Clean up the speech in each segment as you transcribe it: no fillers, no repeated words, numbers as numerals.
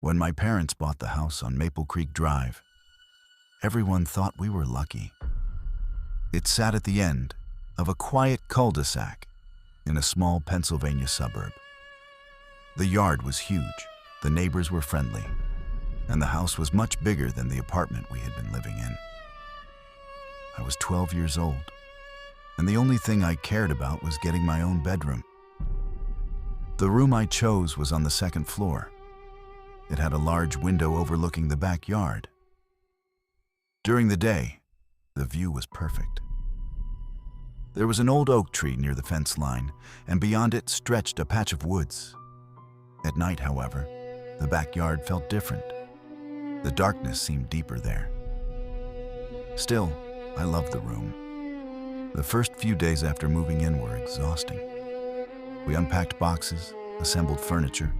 When my parents bought the house on Maple Creek Drive, everyone thought we were lucky. It sat at the end of a quiet cul-de-sac in a small Pennsylvania suburb. The yard was huge, the neighbors were friendly, and the house was much bigger than the apartment we had been living in. I was 12 years old, and the only thing I cared about was getting my own bedroom. The room I chose was on the second floor. It had a large window overlooking the backyard. During the day, the view was perfect. There was an old oak tree near the fence line, and beyond it stretched a patch of woods. At night, however, the backyard felt different. The darkness seemed deeper there. Still, I loved the room. The first few days after moving in were exhausting. We unpacked boxes, assembled furniture,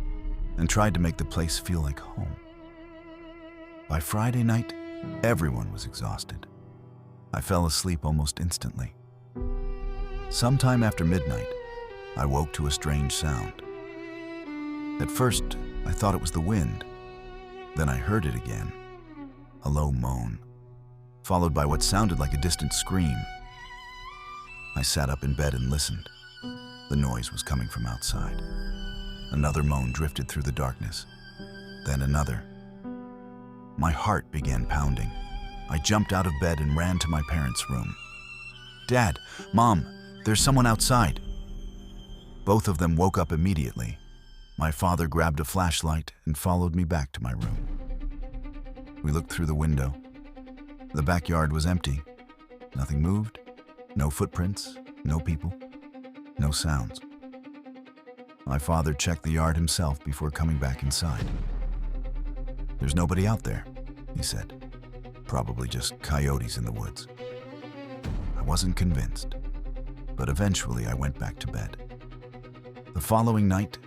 and tried to make the place feel like home. By Friday night, everyone was exhausted. I fell asleep almost instantly. Sometime after midnight, I woke to a strange sound. At first, I thought it was the wind. Then I heard it again, a low moan, followed by what sounded like a distant scream. I sat up in bed and listened. The noise was coming from outside. Another moan drifted through the darkness, then another. My heart began pounding. I jumped out of bed and ran to my parents' room. "Dad, Mom, there's someone outside." Both of them woke up immediately. My father grabbed a flashlight and followed me back to my room. We looked through the window. The backyard was empty. Nothing moved, no footprints, no people, no sounds. My father checked the yard himself before coming back inside. "There's nobody out there," he said. "Probably just coyotes in the woods." I wasn't convinced, but eventually I went back to bed. The following night,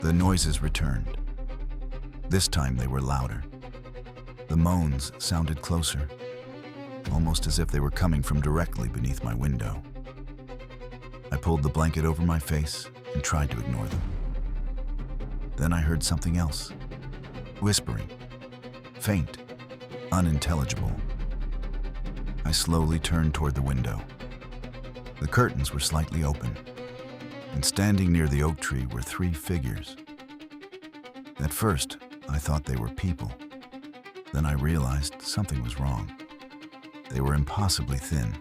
the noises returned. This time they were louder. The moans sounded closer, almost as if they were coming from directly beneath my window. I pulled the blanket over my face and tried to ignore them. Then I heard something else, whispering, faint, unintelligible. I slowly turned toward the window. The curtains were slightly open, and standing near the oak tree were 3 figures. At first, I thought they were people. Then I realized something was wrong. They were impossibly thin.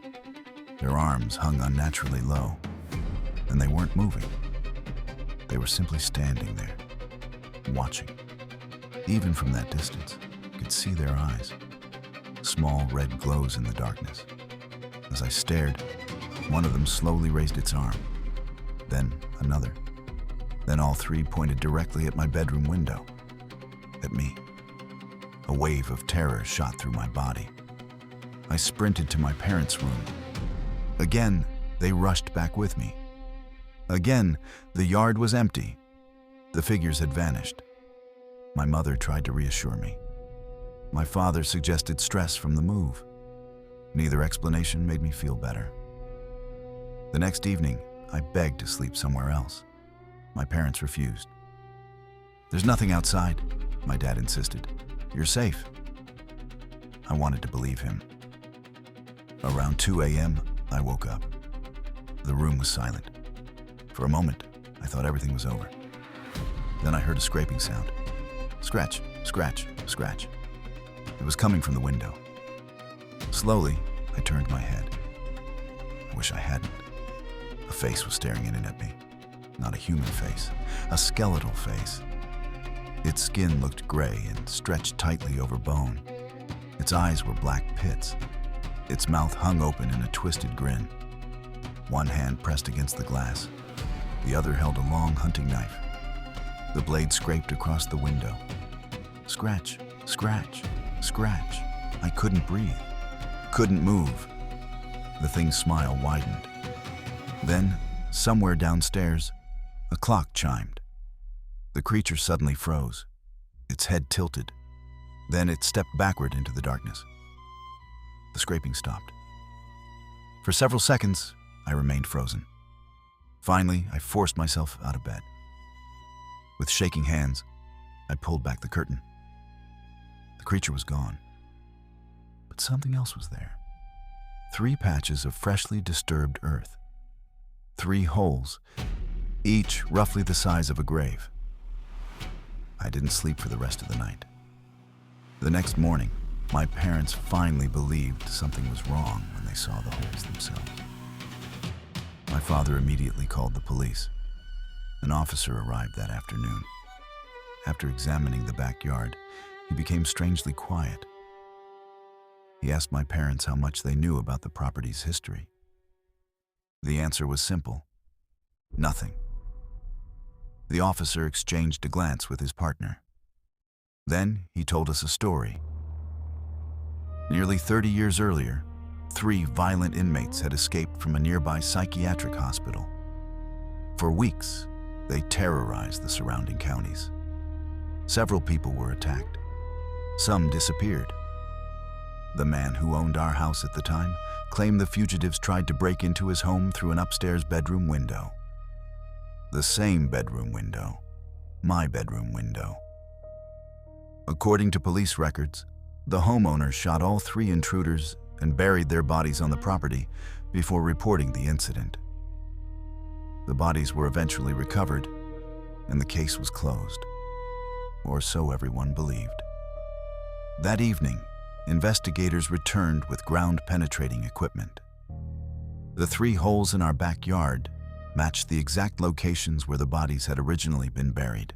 Their arms hung unnaturally low, and they weren't moving. They were simply standing there, watching. Even from that distance, I could see their eyes, small red glows in the darkness. As I stared, one of them slowly raised its arm, then another. Then all 3 pointed directly at my bedroom window, at me. A wave of terror shot through my body. I sprinted to my parents' room. Again, they rushed back with me. Again, the yard was empty. The figures had vanished. My mother tried to reassure me. My father suggested stress from the move. Neither explanation made me feel better. The next evening, I begged to sleep somewhere else. My parents refused. "There's nothing outside," my dad insisted. "You're safe." I wanted to believe him. Around 2 a.m., I woke up. The room was silent. For a moment, I thought everything was over. Then I heard a scraping sound. Scratch, scratch, scratch. It was coming from the window. Slowly, I turned my head. I wish I hadn't. A face was staring in at me. Not a human face, a skeletal face. Its skin looked gray and stretched tightly over bone. Its eyes were black pits. Its mouth hung open in a twisted grin. One hand pressed against the glass. The other held a long hunting knife. The blade scraped across the window. Scratch, scratch, scratch. I couldn't breathe, couldn't move. The thing's smile widened. Then, somewhere downstairs, a clock chimed. The creature suddenly froze. Its head tilted. Then it stepped backward into the darkness. The scraping stopped. For several seconds, I remained frozen. Finally, I forced myself out of bed. With shaking hands, I pulled back the curtain. The creature was gone. But something else was there. 3 patches of freshly disturbed earth. 3 holes, each roughly the size of a grave. I didn't sleep for the rest of the night. The next morning, my parents finally believed something was wrong when they saw the holes themselves. My father immediately called the police. An officer arrived that afternoon. After examining the backyard, he became strangely quiet. He asked my parents how much they knew about the property's history. The answer was simple: nothing. The officer exchanged a glance with his partner. Then he told us a story. Nearly 30 years earlier, 3 violent inmates had escaped from a nearby psychiatric hospital. For weeks, they terrorized the surrounding counties. Several people were attacked. Some disappeared. The man who owned our house at the time claimed the fugitives tried to break into his home through an upstairs bedroom window. The same bedroom window, my bedroom window. According to police records, the homeowner shot all 3 intruders and buried their bodies on the property before reporting the incident. The bodies were eventually recovered, and the case was closed, or so everyone believed. That evening, investigators returned with ground-penetrating equipment. The 3 holes in our backyard matched the exact locations where the bodies had originally been buried.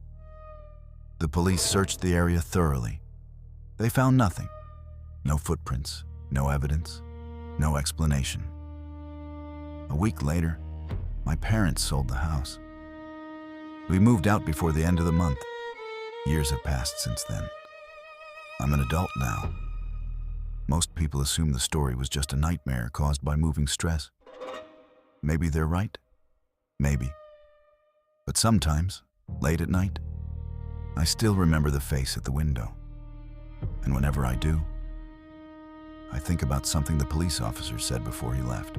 The police searched the area thoroughly. They found nothing. No footprints, no evidence, no explanation. A week later, my parents sold the house. We moved out before the end of the month. Years have passed since then. I'm an adult now. Most people assume the story was just a nightmare caused by moving stress. Maybe they're right. Maybe. But sometimes, late at night, I still remember the face at the window. And whenever I do, I think about something the police officer said before he left.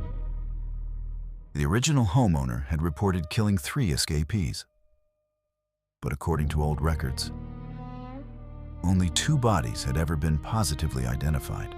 The original homeowner had reported killing 3 escapees. But according to old records, only 2 bodies had ever been positively identified.